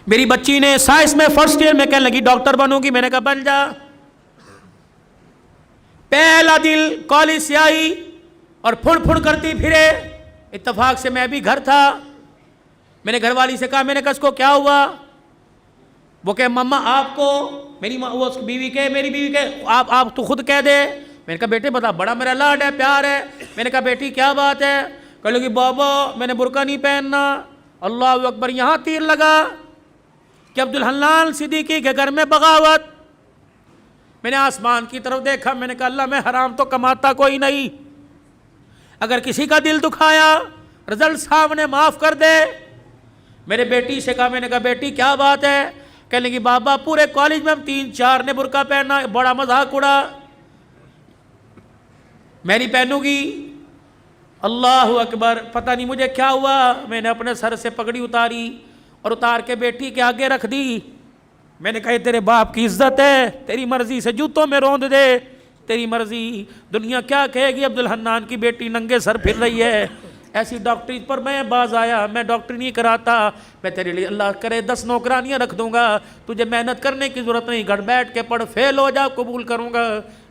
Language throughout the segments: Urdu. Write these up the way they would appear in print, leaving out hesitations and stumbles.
میری بچی نے سائنس میں فرسٹ ایئر میں کہنے لگی ڈاکٹر بنوں گی، میں نے کہا بن جا۔ پہلا دن کالج سے آئی اور پھڑ کرتی پھرے، اتفاق سے میں بھی گھر تھا، میں نے گھر والی سے کہا، میں نے کہا اس کو کیا ہوا؟ وہ کہ مما آپ کو، میری بیوی کے، میری بیوی کے، آپ تو خود کہہ دے۔ میں نے کہا بیٹے بتا، بڑا میرا لاڈ ہے، پیار ہے۔ میں نے کہا بیٹی کیا بات ہے؟ کہنے لگی بابا میں نے برقع نہیں پہننا۔ اللہ اکبر، یہاں تیر لگا کہ عبدالحنان صدیقی کے گھر میں بغاوت۔ میں نے آسمان کی طرف دیکھا، میں نے کہا اللہ میں حرام تو کماتا کوئی نہیں، اگر کسی کا دل دکھایا رزلٹ صاحب نے معاف کر دے۔ میرے بیٹی سے کہا، میں نے کہا بیٹی کیا بات ہے؟ کہنے لگی بابا پورے کالج میں ہم 3-4 نے برقع پہنا، بڑا مذاق اڑا، میں نہیں پہنوں گی۔ اللہ اکبر، پتہ نہیں مجھے کیا ہوا، میں نے اپنے سر سے پگڑی اتاری اور اتار کے بیٹی کے آگے رکھ دی۔ میں نے کہا تیرے باپ کی عزت ہے، تیری مرضی سے جوتوں میں روند دے، تیری مرضی، دنیا کیا کہے گی عبدالحنان کی بیٹی ننگے سر پھر رہی ہے۔ ایسی ڈاکٹری پر میں باز آیا، میں ڈاکٹری نہیں کراتا، میں تیرے لیے اللہ کرے 10 نوکرانیاں رکھ دوں گا، تجھے محنت کرنے کی ضرورت نہیں، گھر بیٹھ کے پڑھ، فیل ہو جا قبول کروں گا۔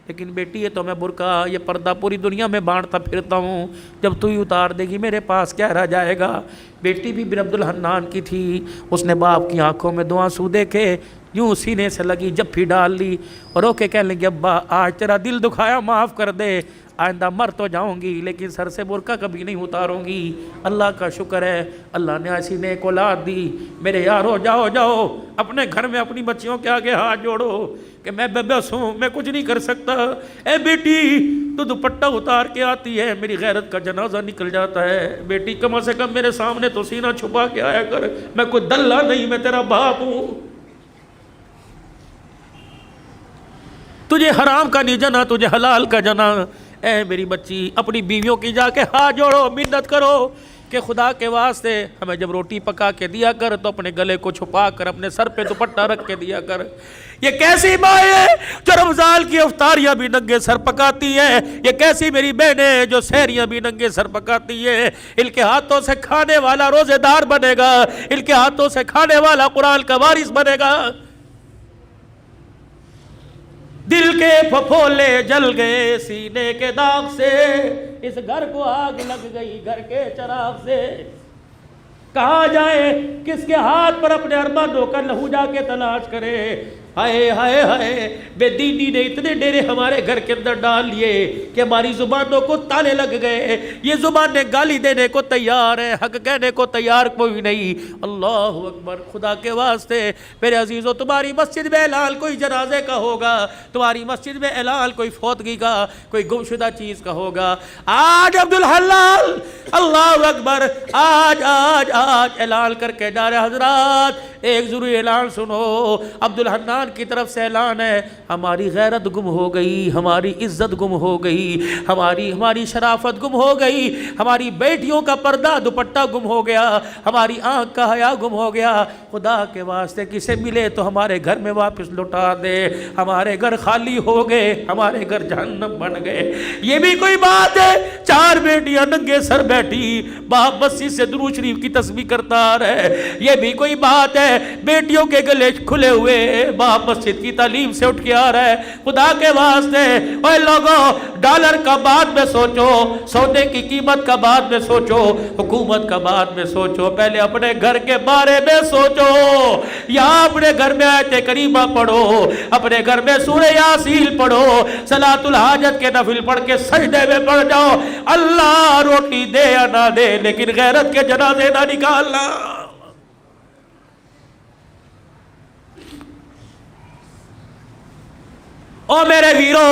لیکن بیٹی یہ تو میں برقع، یہ پردہ پوری دنیا میں بانٹتا پھرتا ہوں، جب تو ہی اتار دے گی میرے پاس کیا رہ جائے گا۔ بیٹی بھی بن عبدالحنان کی تھی، اس نے باپ کی آنکھوں میں 2 آنسو دیکھے، یوں سینے سے لگی جپھی ڈال لی اور رو کے کہنے لگی ابا آج تیرا دل دکھایا معاف کر دے، آئندہ مر تو جاؤں گی لیکن سر سے برقع کبھی نہیں اتاروں گی۔ اللہ کا شکر ہے اللہ نے ایسی نیک اولاد دی۔ میرے یارو جاؤ اپنے گھر میں اپنی بچیوں کے آگے ہاتھ جوڑو کہ میں بے بس ہوں، میں کچھ نہیں کر سکتا۔ اے بیٹی تو دوپٹہ اتار کے آتی ہے، میری غیرت کا جنازہ نکل جاتا ہے۔ بیٹی کم سے کم میرے سامنے تو سینہ چھپا کے آیا کر، میں کوئی دلہ نہیں، میں تیرا باپ ہوں۔ تجھے حرام کا نہیں جنا، تجھے حلال کا جنا۔ اے میری بچی اپنی بیویوں کی جا کے ہاتھ جوڑو، منت کرو کہ خدا کے واسطے ہمیں جب روٹی پکا کے دیا کر تو اپنے گلے کو چھپا کر اپنے سر پہ دوپٹہ رکھ کے دیا کر۔ یہ کیسی ماں ہے جو رمضان کی افطاریاں بھی ننگے سر پکاتی ہے؟ یہ کیسی میری بہنیں جو سحریاں بھی ننگے سر پکاتی ہے؟ ان کے ہاتھوں سے کھانے والا روزے دار بنے گا، ان کے ہاتھوں سے کھانے والا قرآن کا وارث بنے گا۔ دل کے پھپھولے جل گئے سینے کے داغ سے، اس گھر کو آگ لگ گئی گھر کے چراغ سے۔ کہاں جائے، کس کے ہاتھ پر اپنے ارمانوں کا لہو جا کے تلاش کرے؟ ہائے ہائے ہائے، بے دینی نے اتنے ڈیرے ہمارے گھر کے اندر ڈال لیے کہ ہماری زبانوں کو تالے لگ گئے۔ یہ زبانیں گالی دینے کو تیار ہیں، حق کہنے کو تیار کوئی نہیں۔ اللہ اکبر، خدا کے واسطے میرے عزیزو، تمہاری مسجد میں اعلان کوئی جنازے کا ہوگا، تمہاری مسجد میں اعلان کوئی فوتگی کا، کوئی گمشدہ چیز کا ہوگا، آج عبدالحلال، اللہ اکبر، آج اعلان کر کے جا رہے حضرات۔ ایک ضروری اعلان سنو، عبدالحنان کی طرف سے اعلان ہے، ہماری غیرت گم ہو گئی، ہماری عزت گم ہو گئی، ہماری شرافت گم ہو گئی، ہماری بیٹیوں کا پردہ دوپٹہ گم ہو گیا، ہماری آنکھ کا حیا گم ہو گیا۔ خدا کے واسطے کسے ملے تو ہمارے گھر میں واپس لوٹا دے، ہمارے گھر خالی ہو گئے، ہمارے گھر جہنم بن گئے۔ یہ بھی کوئی بات ہے؟ 4 بیٹیاں ننگے سر بیٹھی، باپ مسجد سے درود شریف کی تسبیح کرتا رہے۔ یہ بھی کوئی بات ہے؟ بیٹیوں کے گلے کھلے ہوئے، باپ مسجد کی تعلیم سے اٹھ کے آ رہا ہے۔ خدا کے واسطے اے لوگوں، ڈالر کا بعد میں سوچو، سونے کی قیمت کا بعد میں سوچو، حکومت کا بعد میں سوچو، پہلے اپنے گھر کے بارے میں سوچو۔ یہاں اپنے گھر میں آیت کریمہ پڑھو، اپنے گھر میں سورہ یاسین پڑھو، صلاۃ الحاجت کے نفل پڑھ کے سجدے میں پڑھ جاؤ۔ اللہ روٹی دے یا نہ دے لیکن غیرت کے جنازے نہ نکالنا۔ او میرے ویرو،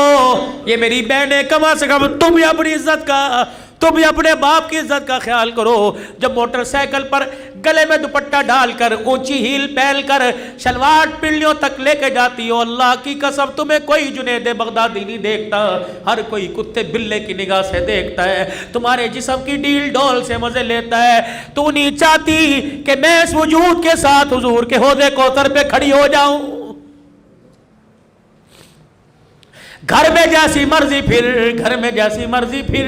یہ میری بہنیں، کم سے کم تم بھی اپنی عزت کا، تم بھی اپنے باپ کی عزت کا خیال کرو۔ جب موٹر سائیکل پر گلے میں دوپٹہ ڈال کر، اونچی ہیل پہن کر، شلوار پنڈلیوں تک لے کے جاتی ہو، اللہ کی قسم تمہیں کوئی جنید بغدادی نہیں دیکھتا، ہر کوئی کتے بلے کی نگاہ سے دیکھتا ہے، تمہارے جسم کی ڈیل ڈول سے مزے لیتا ہے۔ تو نہیں چاہتی کہ میں اس وجود کے ساتھ حضور کے حوض کوثر پہ کھڑی ہو جاؤں؟ گھر میں جیسی مرضی پھر، گھر میں جیسی مرضی پھر،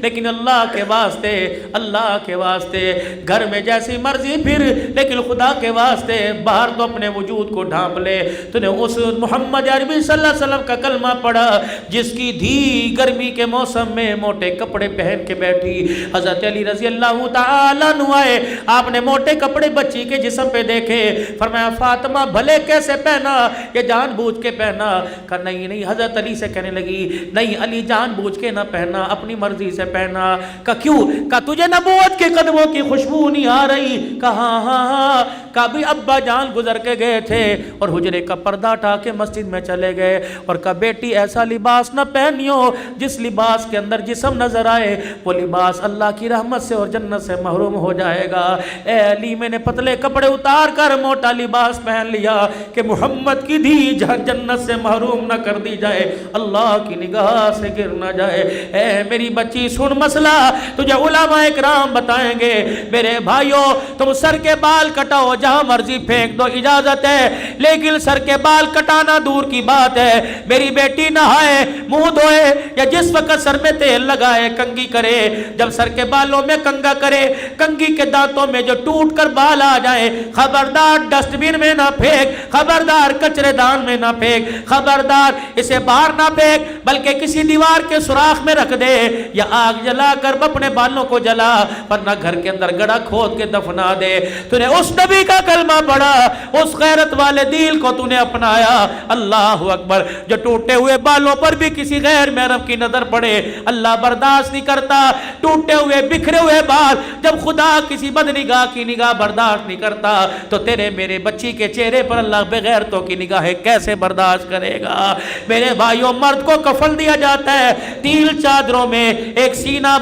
لیکن اللہ کے واسطے، اللہ کے واسطے گھر میں جیسی مرضی پھر، لیکن خدا کے واسطے باہر تو اپنے وجود کو ڈھانپ لے۔ تو نے اس محمد عربی صلی اللہ علیہ وسلم کا کلمہ پڑھا جس کی دھی گرمی کے موسم میں موٹے کپڑے پہن کے بیٹھی۔ حضرت علی رضی اللہ تعالیٰ عنہ آئے، آپ نے موٹے کپڑے بچی کے جسم پہ دیکھے، فرمایا فاطمہ بھلے کیسے پہنا، یہ جان بوجھ کے پہنا؟ کہا نہیں نہیں۔ حضرت علی سے کہنے لگی نہیں علی جان بوجھ کے نہ پہنا، اپنی مرضی سے پہنا۔ کہا کیوں؟ کہا تجھے نبوت کے قدموں کی خوشبو نہیں آ رہی؟ کہا ہاں ہاں۔ کہا بھی ابا جان گزر کے گئے تھے اور حجرے کا پردہ اٹھا کے مسجد میں چلے گئے، اور کہا بیٹی ایسا لباس نہ پہنیو جس لباس کے اندر جسم نظر آئے، وہ لباس اللہ کی رحمت سے اور جنت سے محروم ہو جائے گا۔ اے علی میں نے پتلے کپڑے اتار کر موٹا لباس پہن لیا کہ محمد کی دھی جنت سے محروم نہ کر دی جائے، اللہ کی نگاہ سے گر نہ جائے۔ اے میری بچی سن مسئلہ تجھے علماء اکرام بتائیں گے۔ میرے بھائیوں تم سر کے بال کٹاؤ جہاں مرضی پھینک دو، اجازت ہے، لیکن سر کے بال کٹانا دور کی بات ہے۔ میری بیٹی نہائے، منہ دھوئے، یا جس وقت سر میں تیل لگائے کنگھی کرے، جب سر کے بالوں میں کنگھا کرے، کنگھی کے دانتوں میں جو ٹوٹ کر بال آ جائے، خبردار ڈسٹ بن میں نہ پھینک، خبردار کچرے دان میں نہ پھینک، خبردار اسے باہر نہ پھینک، بلکہ کسی دیوار کے سوراخ میں رکھ دے یا آگ جلا کر اپنے بالوں کو جلا، ورنہ گھر کے اندر گڑھا کھود کے دفنا دے۔ تو نے اس نبی کا کلمہ پڑھا، اس غیرت والے دین کو تو نے اپنایا۔ اللہ اکبر۔ جو ٹوٹے ہوئے بالوں پر بھی کسی غیر محرم کی نظر پڑے اللہ برداشت نہیں کرتا۔ ٹوٹے ہوئے بکھرے ہوئے بال جب خدا کسی بدنگاہ کی نگاہ برداشت نہیں کرتا تو تیرے میرے بچی کے چہرے پر اللہ بغیرتوں کی نگاہیں کیسے برداشت کرے گا؟ میرے بھائیوں مرد کو کفن دیا جاتا ہے 3 چادروں میں، ایک سینہ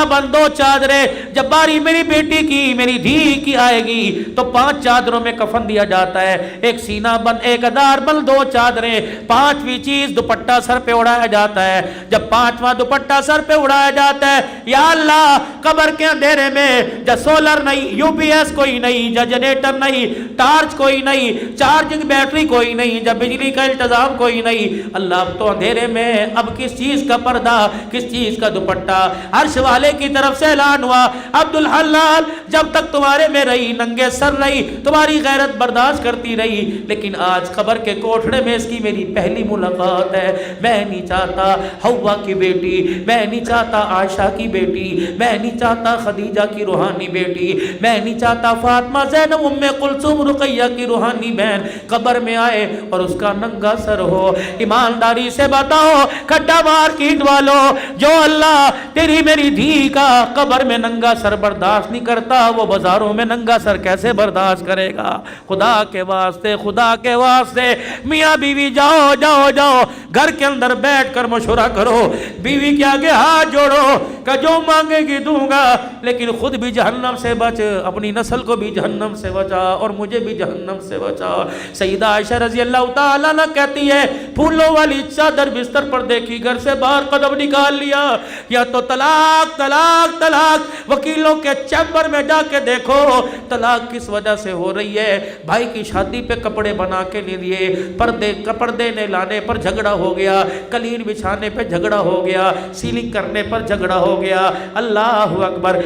بند دو چادریں۔ جب باری میری بیٹی کی میری دھی کی آئے گی تو 5 چادروں میں کفن دیا جاتا ہے، ایک سینہ بند، ایک ادار بند، 2 چادریں، 5ویں چیز دوپٹہ سر پہ اڑایا جاتا ہے۔ جب 5واں دوپٹہ سر پہ اڑایا جاتا ہے، یا اللہ قبر کے اندھیرے میں جب سولر نہیں، یو پی ایس کوئی نہیں، جب جنریٹر نہیں، ٹارچ کوئی نہیں، چارجنگ بیٹری کوئی نہیں، جب بجلی کا انتظام کوئی نہیں، اللہ اب تو اندھیرے میں اب کس چیز کا پردہ، کس چیز کا دوپٹہ؟ عرش والے کی طرف سے اعلان ہوا عبدالحلال جب تک تمہارے میں رہی ننگے سر رہی، تمہاری غیرت برداشت کرتی رہی، لیکن آج قبر کے کوٹھڑے میں اس کی میری پہلی ملاقات ہے۔ میں نہیں چاہتا حوا کی بیٹی، میں نہیں چاہتا عائشہ کی بیٹی، میں نہیں چاہتا خدیجہ کی روحانی بیٹی، میں نہیں چاہتا فاطمہ زینب ام کلثوم رقیہ کی روحانی بہن قبر میں آئے اور اس کا ننگا سر ہو۔ ایمانداری سے بتاؤ کھڈا مارکیٹ والوں، جو اللہ تیری میری دھی کا قبر میں ننگا سر برداشت نہیں کرتا، وہ بازاروں میں ننگا سر کیسے برداشت کرے گا؟ خدا کے واسطے، خدا کے واسطے میاں بیوی جاؤ جاؤ جاؤ گھر کے اندر بیٹھ کر مشورہ کرو، بیوی کے آگے ہاتھ جوڑو کہ جو مانگے گی دوں گا، لیکن خود بھی جہنم سے بچ، اپنی نسل کو بھی جہنم سے بچا اور مجھے بھی جہنم سے بچا۔ سیدہ عائشہ رضی اللہ تعالیٰ عنہ کہتی ہے پھولوں والی چادر بستر پر دیکھی، گھر سے باہر قدم نکال لیا، یا تو طلاق طلاق طلاق، وکیلوں کے چیمبر میں جا کے دیکھو طلاق کس وجہ سے ہو رہی ہے۔ بھائی کی شادی پہ کپڑے بنا کے نہیں دیے، پردے نے لانے پر جھگڑا ہو گیا، قلین بچھانے پہ جھگڑا ہو گیا، سیلنگ کرنے پر جھگڑا ہو گیا۔ اللہ اکبر۔